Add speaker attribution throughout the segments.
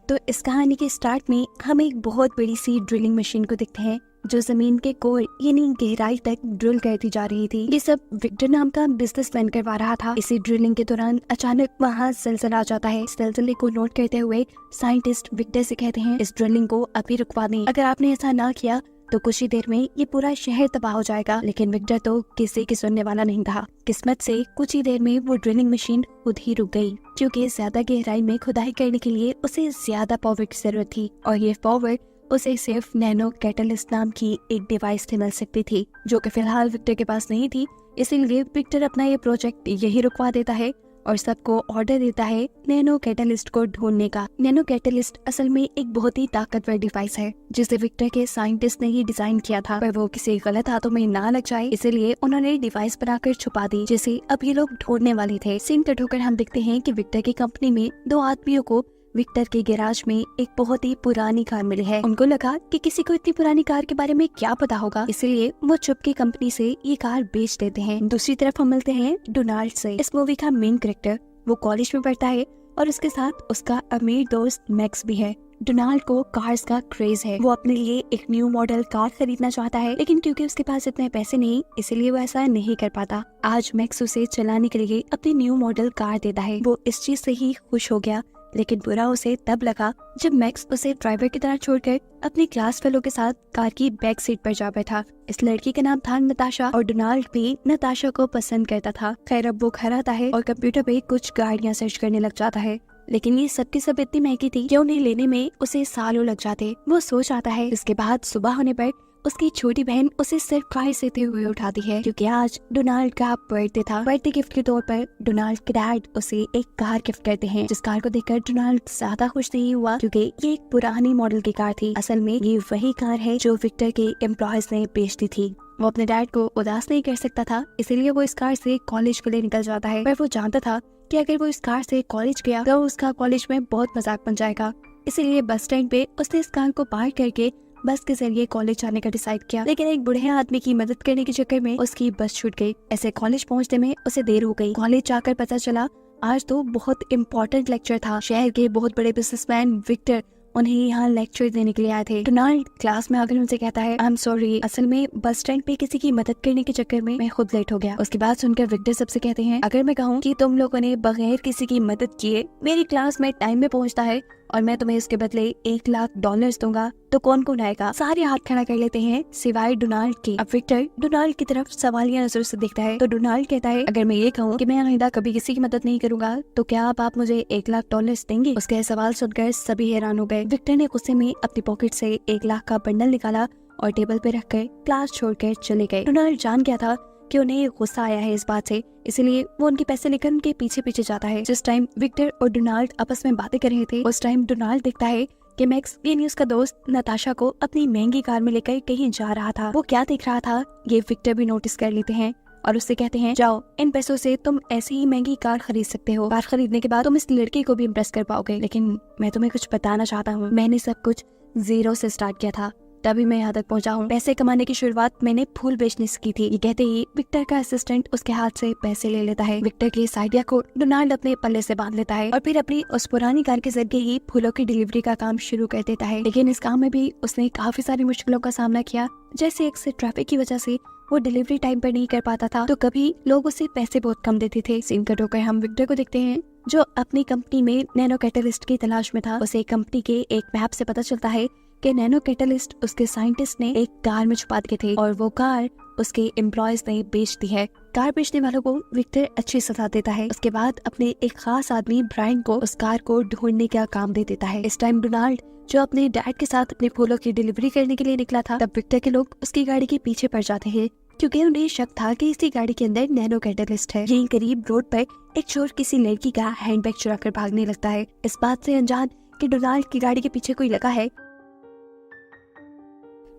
Speaker 1: तो इस कहानी के स्टार्ट में हम एक बहुत बड़ी सी ड्रिलिंग मशीन को देखते हैं जो जमीन के कोर यानी गहराई तक ड्रिल करती जा रही थी। ये सब विक्टर नाम का बिजनेसमैन करवा रहा था। इसी ड्रिलिंग के दौरान अचानक वहाँ जलजला आ जाता है। इस जलजले को नोट करते हुए साइंटिस्ट विक्टर से कहते हैं इस ड्रिलिंग को अभी रुकवा दें। अगर आपने ऐसा ना किया तो कुछ ही देर में ये पूरा शहर तबाह हो जाएगा। लेकिन विक्टर तो किसी की सुनने वाला नहीं था। किस्मत से कुछ ही देर में वो ड्रिलिंग मशीन खुद ही रुक गई, क्योंकि ज्यादा गहराई में खुदाई करने के लिए उसे ज्यादा पावर की जरूरत थी और ये पावर उसे सिर्फ नैनो कैटलिस्ट नाम की एक डिवाइस से मिल सकती थी, जो कि फिलहाल विक्टर के पास नहीं थी। इसीलिए विक्टर अपना ये प्रोजेक्ट यही रुकवा देता है और सबको ऑर्डर देता है नैनो कैटलिस्ट को ढूंढने का। नैनो कैटलिस्ट असल में एक बहुत ही ताकतवर डिवाइस है जिसे विक्टर के साइंटिस्ट ने ही डिजाइन किया था, पर वो किसी गलत हाथों में ना लग जाए इसलिए उन्होंने डिवाइस बनाकर छुपा दी, जिसे अब ये लोग ढूंढने वाले थे। सीन कट होकर हम देखते हैं कि विक्टर की कंपनी में दो आदमियों को विक्टर के गैराज में एक बहुत ही पुरानी कार मिली है। उनको लगा कि किसी को इतनी पुरानी कार के बारे में क्या पता होगा, इसलिए वो चुपके कंपनी से ये कार बेच देते हैं। दूसरी तरफ हम मिलते हैं डोनाल्ड से। इस मूवी का मेन कैरेक्टर वो कॉलेज में पढ़ता है और उसके साथ उसका अमीर दोस्त मैक्स भी है। डोनाल्ड को कार्स का क्रेज है। वो अपने लिए एक न्यू मॉडल कार खरीदना चाहता है, लेकिन क्योंकि उसके पास इतने पैसे नहीं इसलिए वो ऐसा नहीं कर पाता। आज मैक्स उसे चलाने के लिए अपनी न्यू मॉडल कार देता है। वो इस चीज से ही खुश हो गया, लेकिन बुरा उसे तब लगा जब मैक्स उसे ड्राइवर की तरह छोड़कर अपनी क्लास फेलो के साथ कार की बैक सीट पर जा बैठा। इस लड़की का नाम था नताशा और डोनाल्ड भी नताशा को पसंद करता था। खैर अब वो घर आता है और कंप्यूटर पे कुछ गाड़ियां सर्च करने लग जाता है, लेकिन ये सब की सब इतनी महंगी थी कि उन्हें लेने में उसे सालों लग जाते। वो सोच आता है। इसके बाद सुबह होने पर उसकी छोटी बहन उसे सरप्राइज देते हुए उठाती है, क्योंकि आज डोनाल्ड का बर्थडे था। बर्थडे गिफ्ट के तौर पर डोनाल्ड के डैड उसे एक कार गिफ्ट करते हैं, जिस कार को देखकर डोनाल्ड ज्यादा खुश नहीं हुआ, क्योंकि ये एक पुरानी मॉडल की कार थी। असल में ये वही कार है जो विक्टर के एम्प्लॉयज ने बेच दी थी। वो अपने डैड को उदास नहीं कर सकता था, इसीलिए वो इस कार से कॉलेज के लिए निकल जाता है। पर वो जानता था कि अगर वो इस कार से कॉलेज गया तो उसका कॉलेज में बहुत मजाक बन जाएगा, इसीलिए बस स्टैंड पे उसने इस कार को पार्क करके बस के जरिए कॉलेज जाने का डिसाइड किया। लेकिन एक बूढ़े आदमी की मदद करने के चक्कर में उसकी बस छूट गई। ऐसे कॉलेज पहुंचने में उसे देर हो गई। कॉलेज जाकर पता चला आज तो बहुत इम्पोर्टेंट लेक्चर था। शहर के बहुत बड़े बिजनेसमैन विक्टर उन्हें यहाँ लेक्चर देने के लिए आए थे। डोनाल्ड क्लास में आकर उनसे कहता है आई एम सॉरी, असल में बस स्टैंड पे किसी की मदद करने के चक्कर में मैं खुद लेट हो गया। उसके बाद सुनकर विक्टर सबसे कहते हैं अगर मैं कहूँ कि तुम लोगों ने बगैर किसी की मदद किए मेरी क्लास में टाइम में पहुँचता है और मैं तुम्हें इसके बदले $1,00,000 दूंगा तो कौन कौन आएगा? सारे हाथ खड़ा कर लेते हैं सिवाय डोनाल्ड के। अब विक्टर डोनाल्ड की तरफ सवालिया नजर से देखता है तो डोनाल्ड कहता है अगर मैं ये कहूँ कि मैं आइंदा कभी किसी की मदद नहीं करूंगा तो क्या आप मुझे $1,00,000 देंगे? उसका सवाल सुनकर सभी हैरान हो गए। विक्टर ने गुस्से में अपनी पॉकेट से 1,00,000 का बंडल निकाला और टेबल पे रखकर क्लास छोड़कर चले गए। डोनाल्ड जान गया था कि उन्हें गुस्सा आया है इस बात से, इसलिए वो उनके पैसे लेकर उनके पीछे पीछे जाता है। जिस टाइम विक्टर और डोनाल्ड आपस में बातें कर रहे थे उस टाइम डोनाल्ड देखता है कि मैक्स यानी उसका दोस्त नताशा को अपनी महंगी कार में लेकर कहीं जा रहा था। वो क्या देख रहा था ये विक्टर भी नोटिस कर लेते हैं और उससे कहते हैं जाओ इन पैसों से तुम ऐसे ही महंगी कार खरीद सकते हो। कार खरीदने के बाद तुम इस लड़की को भी इम्प्रेस कर पाओगे। लेकिन मैं तुम्हें कुछ बताना चाहता हूँ, मैंने सब कुछ जीरो से स्टार्ट किया था, तभी मैं यहाँ तक पहुँचा हूँ। पैसे कमाने की शुरुआत मैंने फूल बेचने से की थी। ये कहते ही विक्टर का असिस्टेंट उसके हाथ से पैसे ले लेता है। विक्टर की इस आइडिया को डोनाल्ड अपने पल्ले से बांध लेता है और फिर अपनी उस पुरानी कार के जरिए ही फूलों की डिलीवरी का काम शुरू कर देता है। लेकिन इस काम में भी उसने काफी सारी मुश्किलों का सामना किया, जैसे एक से ट्रैफिक की वजह से वो डिलीवरी टाइम पर नहीं कर पाता था, तो कभी लोग उसे पैसे बहुत कम देते थे। सीन कट होकर हम विक्टर को देखते हैं जो अपनी कंपनी में नैनो कैटलिस्ट की तलाश में था। उसे कंपनी के एक मैप से पता चलता है कि नैनो कैटलिस्ट उसके साइंटिस्ट ने एक कार में छुपा दिए थे और वो कार उसके एम्प्लॉयज ने बेच दी है। कार बेचने वालों को विक्टर अच्छी सजा देता है। उसके बाद अपने एक खास आदमी ब्रायन को उस कार को ढूंढने का काम दे देता है। इस टाइम डोनाल्ड जो अपने डैड के साथ अपने फूलों की डिलीवरी करने के लिए निकला था, तब विक्टर के लोग उसकी गाड़ी के पीछे पड़ जाते हैं, क्योंकि उन्हें शक था कि इसी गाड़ी के अंदर नैनो कैटलिस्ट है। यहीं करीब रोड पर एक चोर किसी लड़की का हैंडबैग चुरा कर भागने लगता है। इस बात से अनजान कि डोनाल्ड की गाड़ी के पीछे कोई लगा है,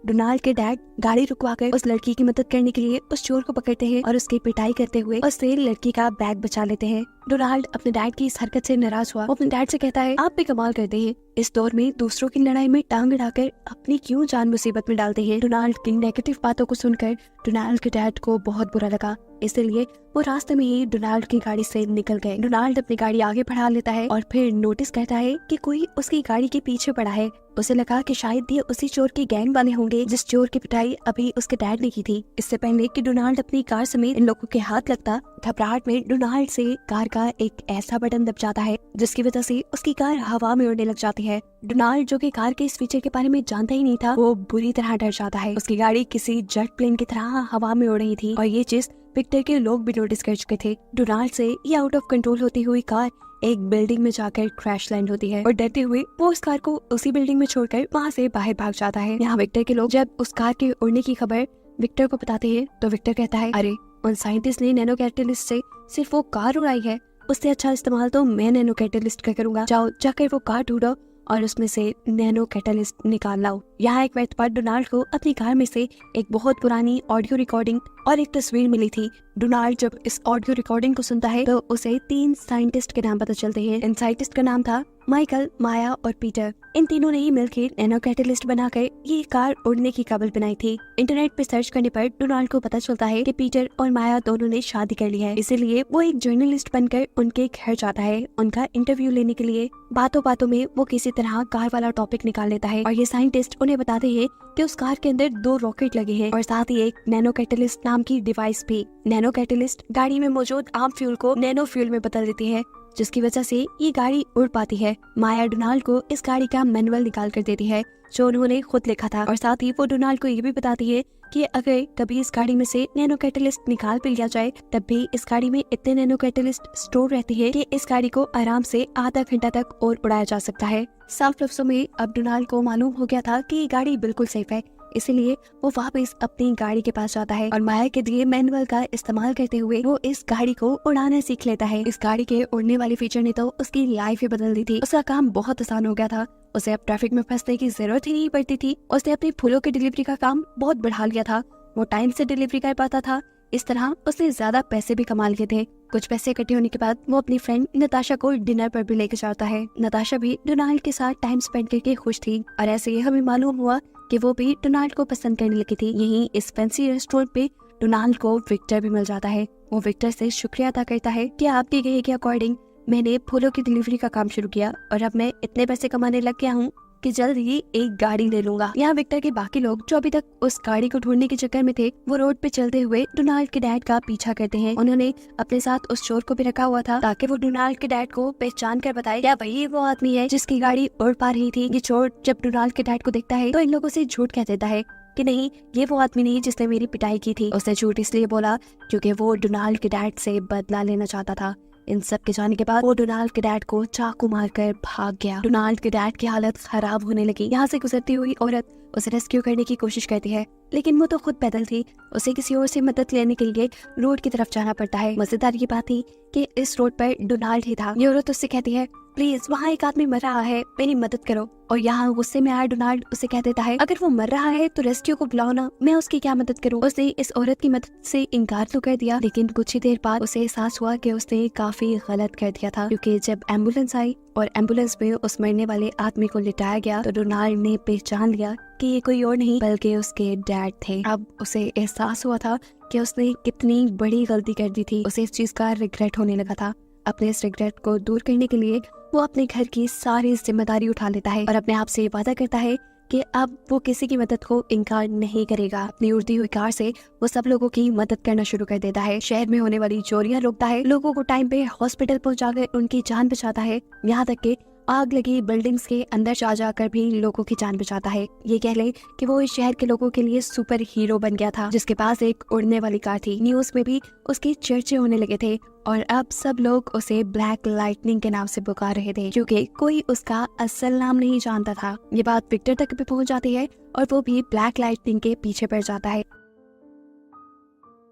Speaker 1: डोनाल्ड के डैड गाड़ी रुकवाकर उस लड़की की मदद करने के लिए उस चोर को पकड़ते हैं और उसकी पिटाई करते हुए उससे लड़की का बैग बचा लेते हैं। डोनाल्ड अपने डैड की इस हरकत से नाराज हुआ। वो अपने डैड से कहता है, आप भी कमाल करते हैं, इस दौर में दूसरों की लड़ाई में टांग अड़ाकर अपनी क्यों जान मुसीबत में डालते हैं। डोनाल्ड की नेगेटिव बातों को सुनकर डोनाल्ड के डैड को बहुत बुरा लगा, इसलिए वो रास्ते में ही डोनाल्ड की गाड़ी से निकल गए। डोनाल्ड अपनी गाड़ी आगे बढ़ा लेता है और फिर नोटिस करता है कि कोई उसकी गाड़ी के पीछे पड़ा है। उसे लगा कि शायद ये उसी चोर की गैंग वाले होंगे जिस चोर की पिटाई अभी उसके डैड ने की थी। इससे पहले कि डोनाल्ड अपनी कार समेत इन लोगों के हाथ लगता, घबराहट में डोनाल्ड से कार का एक ऐसा बटन दब जाता है जिसकी वजह से उसकी कार हवा में उड़ने लग जाती है। डोनाल्ड, जो कि कार के इस फीचर के बारे में जानता ही नहीं था, वो बुरी तरह डर जाता है। उसकी गाड़ी किसी जेट प्लेन की तरह हवा में उड़ रही थी और ये चीज विक्टर के लोग भी नोटिस कर चुके थे। डोनाल्ड से ये आउट ऑफ कंट्रोल होती हुई कार एक बिल्डिंग में जाकर क्रैश लैंड होती है और डरते हुए वो उस कार को उसी बिल्डिंग में छोड़कर वहाँ से बाहर भाग जाता है। यहाँ विक्टर के लोग जब उस कार के उड़ने की खबर विक्टर को बताते हैं तो विक्टर कहता है, अरे उन साइंटिस्ट ने नैनो कैटलिस्ट से सिर्फ वो कार उड़ाई है, उससे अच्छा इस्तेमाल तो मैं नैनो कैटलिस्ट का करूंगा। जाओ जाकर वो कार ढूंढो और उसमें से नैनो कैटलिस्ट निकाल लाओ। यहाँ एक वक्त बाद डोनाल्ड को अपनी कार में से एक बहुत पुरानी ऑडियो रिकॉर्डिंग और एक तस्वीर मिली थी। डोनाल्ड जब इस ऑडियो रिकॉर्डिंग को सुनता है तो उसे 3 साइंटिस्ट के नाम पता चलते हैं। इन साइंटिस्ट का नाम था माइकल, माया और पीटर। इन तीनों ने ही मिलकर नैनो कैटलिस्ट बनाकर ये कार उड़ने की काबिल बनाई थी। इंटरनेट पे सर्च करने पर डोनाल्ड को पता चलता है कि पीटर और माया दोनों ने शादी कर ली है, इसीलिए वो एक जर्नलिस्ट बनकर उनके घर जाता है उनका इंटरव्यू लेने के लिए। बातों बातों में वो किसी तरह कार वाला टॉपिक निकाल लेता है और ये साइंटिस्ट उन्हें बताते हैं कि उस कार के अंदर 2 रॉकेट लगे हैं और साथ ही एक नैनो कैटलिस्ट नाम की डिवाइस भी। नैनो कैटलिस्ट गाड़ी में मौजूद आम फ्यूल को नैनो फ्यूल में बदल देती है, जिसकी वजह से ये गाड़ी उड़ पाती है। माया डोनाल्ड को इस गाड़ी का मैनुअल निकाल कर देती है जो उन्होंने खुद लिखा था और साथ ही वो डोनाल्ड को ये भी बताती है कि अगर कभी इस गाड़ी में से नैनो कैटलिस्ट निकाल भी लिया जाए तब भी इस गाड़ी में इतने नैनो कैटलिस्ट स्टोर रहती है कि इस गाड़ी को आराम से आधा घंटा तक और उड़ाया जा सकता है। साफ लफ्जों में अब डोनाल्ड को मालूम हो गया था कि ये गाड़ी बिल्कुल सेफ है, इसलिए वो वापस अपनी गाड़ी के पास जाता है और माया के दिए मैनुअल का इस्तेमाल करते हुए वो इस गाड़ी को उड़ाना सीख लेता है। इस गाड़ी के उड़ने वाले फीचर ने तो उसकी लाइफ ही बदल दी थी। उसका काम बहुत आसान हो गया था, उसे अब ट्रैफिक में फंसने की जरूरत ही नहीं पड़ती थी। उसने अपनी फूलों की डिलीवरी का काम बहुत बढ़ा लिया था, वो टाइम से डिलीवरी कर पाता था। इस तरह उसने ज्यादा पैसे भी कमा लिए थे। कुछ पैसे इकट्ठे होने के बाद वो अपनी फ्रेंड नताशा को डिनर पर भी लेकर जाता है। नताशा भी डोनाल्ड के साथ टाइम स्पेंड करके खुश थी और ऐसे ही हमें मालूम हुआ कि वो भी डोनाल्ड को पसंद करने लगी थी। यहीं इस फैंसी रेस्टोरेंट पे डोनाल्ड को विक्टर भी मिल जाता है। वो विक्टर से शुक्रिया अदा करता है कि आपके कहे के अकॉर्डिंग मैंने फूलों की डिलीवरी का काम शुरू किया और अब मैं इतने पैसे कमाने लग गया हूँ कि जल्द ही एक गाड़ी ले लूंगा। यहाँ विक्टर के बाकी लोग जो अभी तक उस गाड़ी को ढूंढने के चक्कर में थे, वो रोड पे चलते हुए डोनाल्ड के डैड का पीछा करते हैं। उन्होंने अपने साथ उस चोर को भी रखा हुआ था ताकि वो डोनाल्ड के डैड को पहचान कर बताए क्या वही वो आदमी है जिसकी गाड़ी उड़ पा रही थी। ये चोर जब डोनाल्ड के डैड को देखता है तो इन लोगों से झूठ कह देता है कि नहीं, ये वो आदमी नहीं जिसने मेरी पिटाई की थी। उसने झूठ इसलिए बोला क्योंकि वो डोनाल्ड के डैड से बदला लेना चाहता था। इन सब के जाने के बाद वो डोनाल्ड के डैड को चाकू मारकर भाग गया। डोनाल्ड के डैड की हालत खराब होने लगी। यहाँ से गुजरती हुई औरत उसे रेस्क्यू करने की कोशिश करती है, लेकिन वो तो खुद पैदल थी। उसे किसी और से मदद लेने के लिए रोड की तरफ जाना पड़ता है। मजेदार ये बात थी कि इस रोड पर डोनाल्ड ही था। ये औरत उससे कहती है, प्लीज वहाँ एक आदमी मर रहा है, मेरी मदद करो। और यहाँ गुस्से में आया डोनाल्ड उसे कह देता है, अगर वो मर रहा है तो रेस्क्यू को बुलाओ ना, मैं उसकी क्या मदद करूँ। उसने इस औरत की मदद से इनकार तो कर दिया, लेकिन कुछ ही देर बाद उसे एहसास हुआ कि उसने काफी गलत कर दिया था, क्योंकि जब एम्बुलेंस आई और एम्बुलेंस में उस मरने वाले आदमी को लिटाया गया तो डोनाल्ड ने पहचान लिया कि ये कोई और नहीं बल्कि उसके डैड थे। अब उसे एहसास हुआ था कि उसने कितनी बड़ी गलती कर दी थी। उसे इस चीज का रिग्रेट होने लगा था। अपने इस रिग्रेट को दूर करने के लिए वो अपने घर की सारी जिम्मेदारी उठा लेता है और अपने आप से वादा करता है कि अब वो किसी की मदद को इनकार नहीं करेगा। अपनी उड़ती हुई कार से वो सब लोगों की मदद करना शुरू कर देता है। शहर में होने वाली चोरियां रोकता है, लोगों को टाइम पे हॉस्पिटल पहुंचाकर उनकी जान बचाता है, यहाँ तक कि आग लगी बिल्डिंग्स के अंदर जा जाकर भी लोगों की जान बचाता है। ये कह ले कि वो इस शहर के लोगों के लिए सुपर हीरो बन गया था, जिसके पास एक उड़ने वाली कार थी। न्यूज में भी उसके चर्चे होने लगे थे और अब सब लोग उसे ब्लैक लाइटनिंग के नाम से पुकार रहे थे, क्योंकि कोई उसका असल नाम नहीं जानता था। ये बात विक्टर तक भी पहुंच जाती है और वो भी ब्लैक लाइटनिंग के पीछे पड़ जाता है।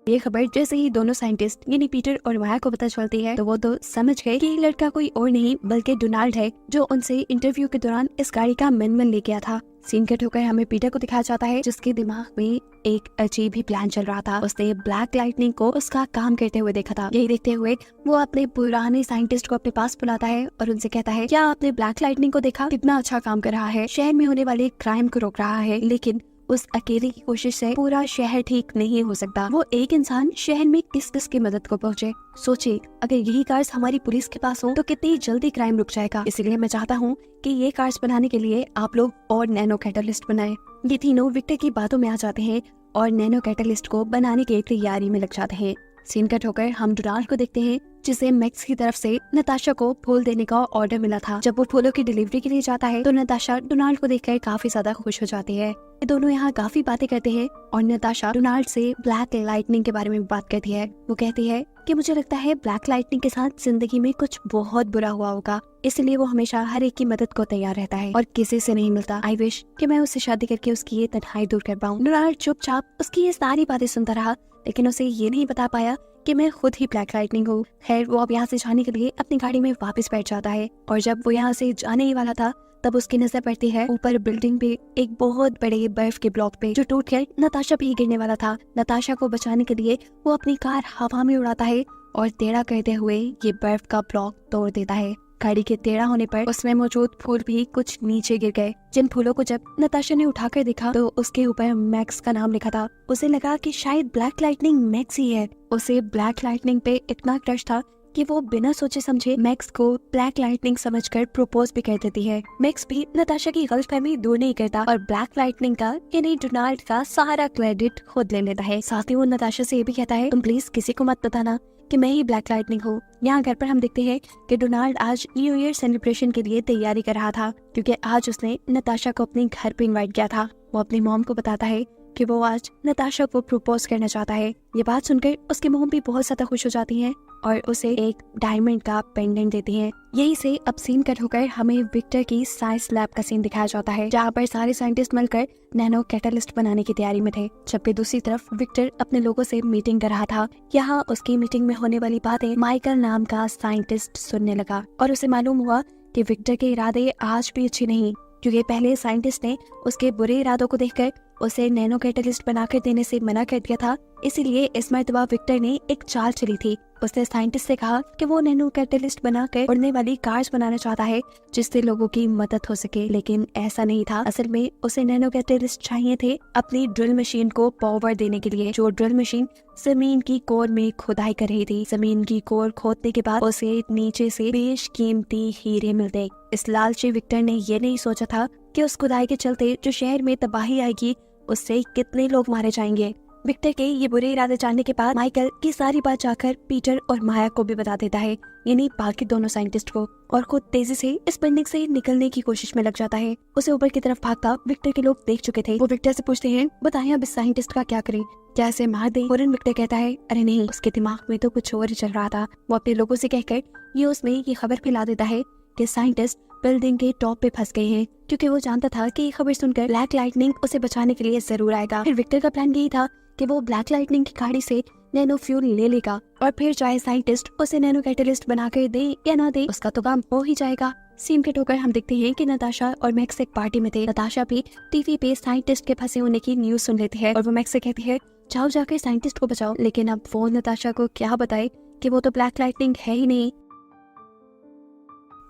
Speaker 1: ये खबर जैसे ही दोनों साइंटिस्ट यानी पीटर और माया को पता चलती है तो वो तो समझ गए कि ये लड़का कोई और नहीं बल्कि डोनाल्ड है, जो उनसे इंटरव्यू के दौरान इस गाड़ी का मैनुअल ले गया था। सीन कट होकर हमें पीटर को दिखाया जाता है जिसके दिमाग में एक अजीब ही प्लान चल रहा था। उसने ब्लैक लाइटनिंग को उसका काम करते हुए देखा था। यही देखते हुए वो अपने पुराने साइंटिस्ट को अपने पास बुलाता है और उनसे कहता है, क्या आपने ब्लैक लाइटनिंग को देखा? कितना अच्छा काम कर रहा है, शहर में होने वाले क्राइम को रोक रहा है, लेकिन उस अकेले की कोशिश से पूरा शहर ठीक नहीं हो सकता। वो एक इंसान शहर में किस किस की मदद को पहुंचे। सोचिए, अगर यही कार्स हमारी पुलिस के पास हो तो कितनी जल्दी क्राइम रुक जाएगा। इसलिए मैं चाहता हूँ कि ये कार्स बनाने के लिए आप लोग और नैनो कैटलिस्ट बनाएं। ये तीनों विक्टर की बातों में आ जाते हैं और नैनो कैटलिस्ट को बनाने की तैयारी में लग जाते हैं। सीन कट होकर हम डोनाल्ड को देखते हैं जिसे मैक्स की तरफ से नताशा को फूल देने का ऑर्डर मिला था। जब वो फूलों की डिलीवरी के लिए जाता है तो नताशा डोनाल्ड को देखकर काफी ज्यादा खुश हो जाती है। ये दोनों यहाँ काफी बातें करते हैं और नताशा डोनाल्ड से ब्लैक लाइटनिंग के बारे में बात करती है। वो कहती है कि मुझे लगता है ब्लैक लाइटनिंग के साथ जिंदगी में कुछ बहुत बुरा हुआ होगा, इसलिए वो हमेशा हर एक की मदद को तैयार रहता है और किसी से नहीं मिलता। आई विश कि मैं उससे शादी करके उसकी ये तन्हाई दूर कर पाऊँ। डोनाल्ड चुपचाप उसकी ये सारी बातें सुनता रहा, लेकिन उसे ये नहीं बता पाया कि मैं खुद ही ब्लैक लाइटनिंग हूँ। खैर, वो अब यहाँ से जाने के लिए अपनी गाड़ी में वापस बैठ जाता है और जब वो यहाँ से जाने ही वाला था तब उसकी नजर पड़ती है ऊपर बिल्डिंग पे एक बहुत बड़े बर्फ के ब्लॉक पे जो टूटकर नताशा पे ही गिरने वाला था। नताशा को बचाने के लिए वो अपनी कार हवा में उड़ाता है और टेढ़ा करते हुए ये बर्फ का ब्लॉक तोड़ देता है। गाड़ी के टेढ़ा होने पर उसमें मौजूद फूल भी कुछ नीचे गिर गए, जिन फूलों को जब नताशा ने उठाकर देखा तो उसके ऊपर मैक्स का नाम लिखा था। उसे लगा कि शायद ब्लैक लाइटनिंग मैक्स ही है। उसे ब्लैक लाइटनिंग पे इतना क्रश था कि वो बिना सोचे समझे मैक्स को ब्लैक लाइटनिंग समझकर प्रपोज भी कर देती है। मैक्स भी नताशा की गलतफहमी दूर नहीं करता और ब्लैक लाइटनिंग का यानी डोनाल्ड का सारा क्रेडिट खुद ले लेता है। साथ ही वो नताशा से ये भी कहता है, तुम प्लीज किसी को मत बताना कि मैं ही ब्लैक लाइटनिंग हूँ। यहाँ घर पर हम देखते हैं कि डोनाल्ड आज न्यू ईयर सेलिब्रेशन के लिए तैयारी कर रहा था, क्योंकि आज उसने नताशा को अपने घर पे इनवाइट किया था। वो अपनी मॉम को बताता है कि वो आज नताशा को प्रपोज करना चाहता है। ये बात सुनकर उसकी मॉम भी बहुत ज्यादा खुश हो जाती हैं और उसे एक डायमंड का पेंडेंट देती हैं। यही से अब सीन कट होकर हमें विक्टर की साइंस लैब का सीन दिखाया जाता है, जहाँ पर सारे साइंटिस्ट मिलकर नैनो कैटलिस्ट बनाने की तैयारी में थे। जबकि दूसरी तरफ विक्टर अपने लोगों से मीटिंग कर रहा था। यहाँ उसकी मीटिंग में होने वाली बातें माइकल नाम का साइंटिस्ट सुनने लगा और उसे मालूम हुआ कि विक्टर के इरादे आज भी अच्छे नहीं, क्योंकि पहले साइंटिस्ट ने उसके बुरे इरादों को देखकर उसे नैनो कैटलिस्ट बनाकर देने से मना कर दिया था। इसीलिए इस मर्तबा विक्टर ने एक चाल चली थी। उसने साइंटिस्ट से कहा कि वो नैनो कैटलिस्ट बनाकर उड़ने वाली कार्स बनाना चाहता है जिससे लोगों की मदद हो सके, लेकिन ऐसा नहीं था। असल में उसे नैनो कैटलिस्ट चाहिए थे अपनी ड्रिल मशीन को पावर देने के लिए, जो ड्रिल मशीन जमीन की कोर में खुदाई कर रही थी। जमीन की कोर खोदने के बाद उसे नीचे से बेशकीमती हीरे मिलते। इस लालची विक्टर ने ये नहीं सोचा था कि उस खुदाई के चलते जो शहर में तबाही आएगी उससे कितने लोग मारे जाएंगे। विक्टर के ये बुरे इरादे जानने के बाद माइकल की सारी बात जाकर पीटर और माया को भी बता देता है, यानी बाकी दोनों साइंटिस्ट को, और खुद तेजी से इस बिल्डिंग से निकलने की कोशिश में लग जाता है। उसे ऊपर की तरफ भागता विक्टर के लोग देख चुके थे। वो विक्टर से पूछते हैं, बताएं अब इस साइंटिस्ट का क्या करें, क्या इसे मार दें? फौरन विक्टर कहता है, अरे नहीं, उसके दिमाग में तो कुछ और ही चल रहा था। वो अपने लोगों से कहकर ये उसमें ये खबर फैला देता है कि साइंटिस्ट बिल्डिंग के टॉप पे फंस गए हैं, क्योंकि वो जानता था कि ये खबर सुनकर ब्लैक लाइटनिंग उसे बचाने के लिए जरूर आएगा। फिर विक्टर का प्लान यही था कि वो ब्लैक लाइटनिंग की गाड़ी से नैनो फ्यूल ले लेगा और फिर चाहे साइंटिस्ट उसे नैनो कैटलिस्ट बनाकर दे या ना दे, उसका तो काम हो ही जाएगा। सीन कट होकर हम देखते हैं कि नताशा और मैक्स एक पार्टी में थे। नताशा भी टीवी पे साइंटिस्ट के फंसे होने की न्यूज सुन लेती है और वो मैक्स से कहती है, जाओ जाकर साइंटिस्ट को बचाओ। लेकिन अब वो नताशा को क्या बताए कि वो तो ब्लैक लाइटनिंग है ही नहीं।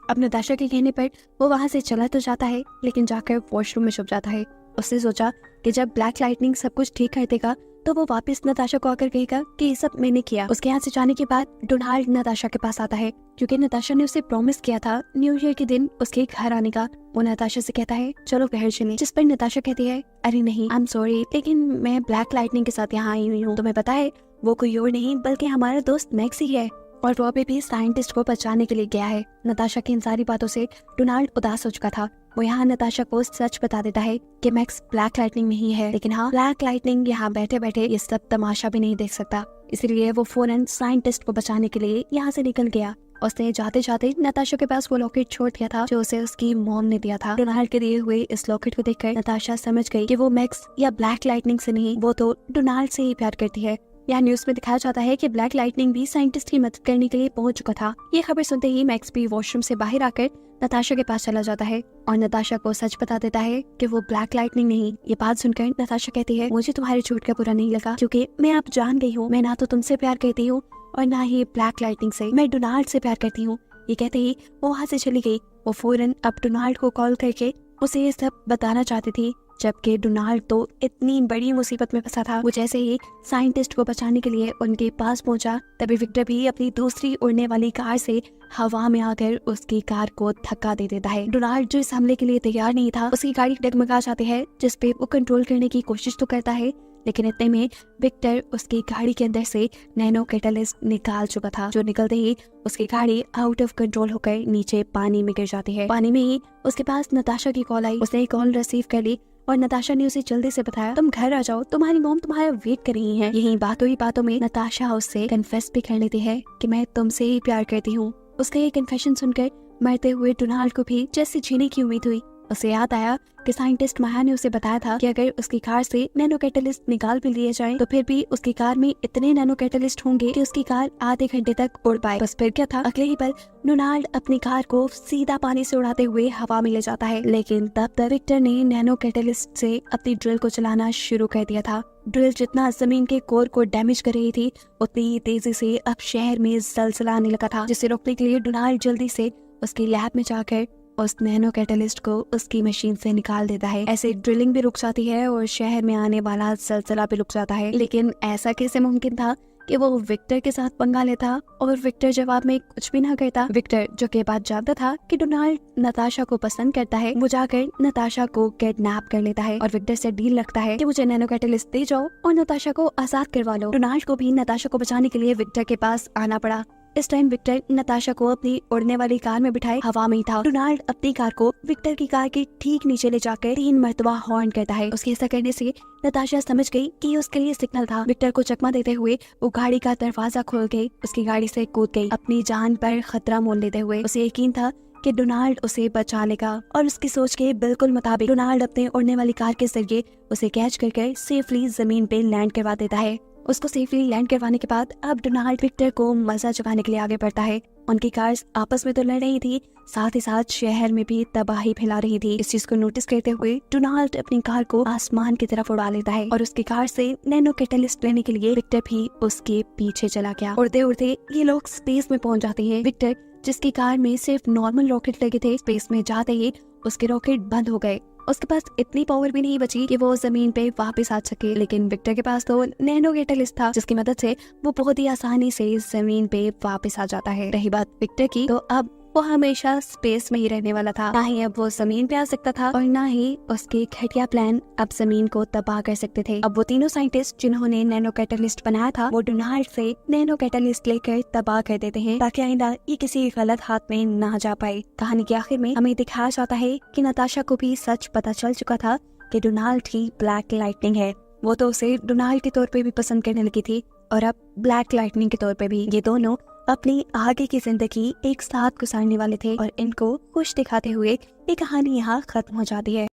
Speaker 1: अब नताशा के कहने पर वो वहाँ से चला तो जाता है, लेकिन जाकर वॉशरूम में छुप जाता है। उसने सोचा कि जब ब्लैक लाइटनिंग सब कुछ ठीक कर देगा तो वो वापस नताशा को आकर कहेगा कि ये सब मैंने किया। उसके यहाँ से जाने के बाद डोनाल्ड नताशा के पास आता है, क्योंकि नताशा ने उसे प्रॉमिस किया था न्यू ईयर के दिन उसके घर आने का। वो नताशा से कहता है, चलो घर चलें, जिस पर नताशा कहती है, अरे नहीं, आई एम सॉरी, लेकिन मैं ब्लैक लाइटनिंग के साथ यहाँ आई हुई हूँ। तुम्हें पता है वो कोई और नहीं बल्कि हमारा दोस्त मैक्स ही है, और वो अभी भी साइंटिस्ट को बचाने के लिए गया है। नताशा की इन सारी बातों से डोनाल्ड उदास हो चुका था। वो यहाँ नताशा को सच बता देता है कि मैक्स ब्लैक लाइटनिंग नहीं है, लेकिन हाँ, ब्लैक लाइटनिंग यहाँ बैठे बैठे ये सब तमाशा भी नहीं देख सकता। इसलिए वो फौरन साइंटिस्ट को बचाने के लिए यहाँ से निकल गया। उसने जाते जाते नताशा के पास वो लॉकेट छोड़ दिया था जो उसे उसकी मॉम ने दिया था। डोनाल्ड के दिए हुए इस लॉकेट को देखकर नताशा समझ गई कि वो मैक्स या ब्लैक लाइटनिंग से नहीं, वो तो डोनाल्ड से ही प्यार करती है। यहाँ न्यूज में दिखाया जाता है कि ब्लैक लाइटनिंग भी साइंटिस्ट की मदद करने के लिए पहुंच चुका था। ये खबर सुनते ही मैक्स भी वॉशरूम से बाहर आकर नताशा के पास चला जाता है और नताशा को सच बता देता है कि वो ब्लैक लाइटनिंग नहीं। ये बात सुनकर नताशा कहती है, मुझे तुम्हारे झूठ का बुरा नहीं लगा, क्योंकि मैं अब जान गई हूँ, मैं ना तो तुमसे प्यार करती हूँ और ना ही ब्लैक लाइटनिंग से, मैं डोनाल्ड से प्यार करती हूँ। ये कहते ही वो वहाँ से चली गई। वो फौरन अब डोनाल्ड को कॉल करके उसे ये सब बताना चाहती थी, जबकि डोनाल्ड तो इतनी बड़ी मुसीबत में फंसा था। वो जैसे ही साइंटिस्ट को बचाने के लिए उनके पास पहुंचा, तभी विक्टर भी अपनी दूसरी उड़ने वाली कार से हवा में आकर उसकी कार को धक्का दे देता है। डोनाल्ड जो इस हमले के लिए तैयार नहीं था, उसकी गाड़ी डगमगा जाती है, जिसपे वो कंट्रोल करने की कोशिश तो करता है, लेकिन इतने में विक्टर उसकी गाड़ी के अंदर से नैनो कैटलिस्ट निकाल चुका था, जो निकलते ही उसकी गाड़ी आउट ऑफ कंट्रोल होकर नीचे पानी में गिर जाती है। पानी में ही उसके पास नताशा की कॉल आई। उसने कॉल रिसीव कर ली और नताशा ने उसे जल्दी से बताया, तुम घर आ जाओ, तुम्हारी मॉम तुम्हारा वेट कर रही है। यही बातों ही बातों में नताशा उससे कन्फेस भी कर लेती है कि मैं तुमसे ही प्यार करती हूँ। उसका ये कन्फेशन सुनकर मरते हुए डोनाल्ड को भी जैसे जीने की उम्मीद हुई। उसे याद आया कि साइंटिस्ट माया ने उसे बताया था कि अगर उसकी कार से नैनो कैटलिस्ट निकाल भी लिए जाएं, तो फिर भी उसकी कार में इतने नैनो कैटलिस्ट होंगे कि उसकी कार आधे घंटे तक उड़ पाए। बस फिर क्या था, अगले ही पल डोनाल्ड अपनी कार को सीधा पानी से उड़ाते हुए हवा में ले जाता है। लेकिन तब तक विक्टर ने नैनो कैटलिस्ट से अपनी ड्रिल को चलाना शुरू कर दिया था। ड्रिल जितना जमीन के कोर को डैमेज कर रही थी, उतनी ही तेजी से अब शहर में जलजला आने लगा था, जिसे रोकने के लिए डोनाल्ड जल्दी से उसकी लैब में जाकर उस नैनो कैटलिस्ट को उसकी मशीन से निकाल देता है। ऐसे ड्रिलिंग भी रुक जाती है और शहर में आने वाला जलजला भी रुक जाता है। लेकिन ऐसा कैसे मुमकिन था कि वो विक्टर के साथ पंगा लेता और विक्टर जवाब में कुछ भी ना करता। विक्टर, जो के बात जानता था कि डोनाल्ड नताशा को पसंद करता है, वो जाकर नताशा को किडनैप कर लेता है और विक्टर से डील रखता है कि मुझे नैनो कैटलिस्ट दे जाओ और नताशा को आजाद करवा लो। डोनाल्ड को भी नताशा को बचाने के लिए विक्टर के पास आना पड़ा। इस टाइम विक्टर नताशा को अपनी उड़ने वाली कार में बिठाए हवा में ही था। डोनाल्ड अपनी कार को विक्टर की कार के ठीक नीचे ले जाकर 3 मरतबा हॉर्न करता है। उसके ऐसा करने से नताशा समझ गई कि ये उसके लिए सिग्नल था। विक्टर को चकमा देते हुए वो गाड़ी का दरवाजा खोल गई, उसकी गाड़ी से कूद गई, अपनी जान पर खतरा मोल लेते हुए। उसे यकीन था कि डोनाल्ड उसे बचा लेगा और उसकी सोच के बिल्कुल मुताबिक डोनाल्ड अपने उड़ने वाली कार के जरिए उसे कैच करके सेफली जमीन पे लैंड करवा देता है। उसको सेफली लैंड करवाने के बाद अब डोनाल्ड विक्टर को मजा चुकाने के लिए आगे बढ़ता है। उनकी कार्स आपस में तो लड़ रही थी, साथ ही साथ शहर में भी तबाही फैला रही थी। इस चीज को नोटिस करते हुए डोनाल्ड अपनी कार को आसमान की तरफ उड़ा लेता है और उसकी कार से नैनो कैटलिस्ट लेने के लिए विक्टर भी उसके पीछे चला गया। उड़ते उड़ते ये लोग स्पेस में पहुंच जाते हैं। विक्टर, जिसकी कार में सिर्फ नॉर्मल रॉकेट लगे थे, स्पेस में जाते ही उसके रॉकेट बंद हो गए। उसके पास इतनी पावर भी नहीं बची कि वो जमीन पे वापस आ सके। लेकिन विक्टर के पास तो नैनो कैटलिस्ट था, जिसकी मदद से वो बहुत ही आसानी से जमीन पे वापस आ जाता है। रही बात विक्टर की, तो अब वो हमेशा स्पेस में ही रहने वाला था। ना ही अब वो जमीन पे आ सकता था और ना ही उसके घटिया प्लान अब जमीन को तबाह कर सकते थे। अब वो तीनों साइंटिस्ट जिन्होंने नैनो कैटलिस्ट बनाया था, वो डोनाल्ड से नैनो कैटलिस्ट लेकर तबाह कर देते हैं, ताकि आइंदा ये किसी गलत हाथ में ना जा पाए। कहानी के आखिर में हमें दिखाया जाता है कि नताशा को भी सच पता चल चुका था कि डोनाल्ड ही ब्लैक लाइटनिंग है। वो तो उसे डोनाल्ड के तौर पे भी पसंद करने लगी थी और अब ब्लैक लाइटनिंग के तौर पे भी। ये दोनों अपनी आगे की जिंदगी एक साथ गुजारने वाले थे और इनको खुश दिखाते हुए ये कहानी यहाँ खत्म हो जाती है।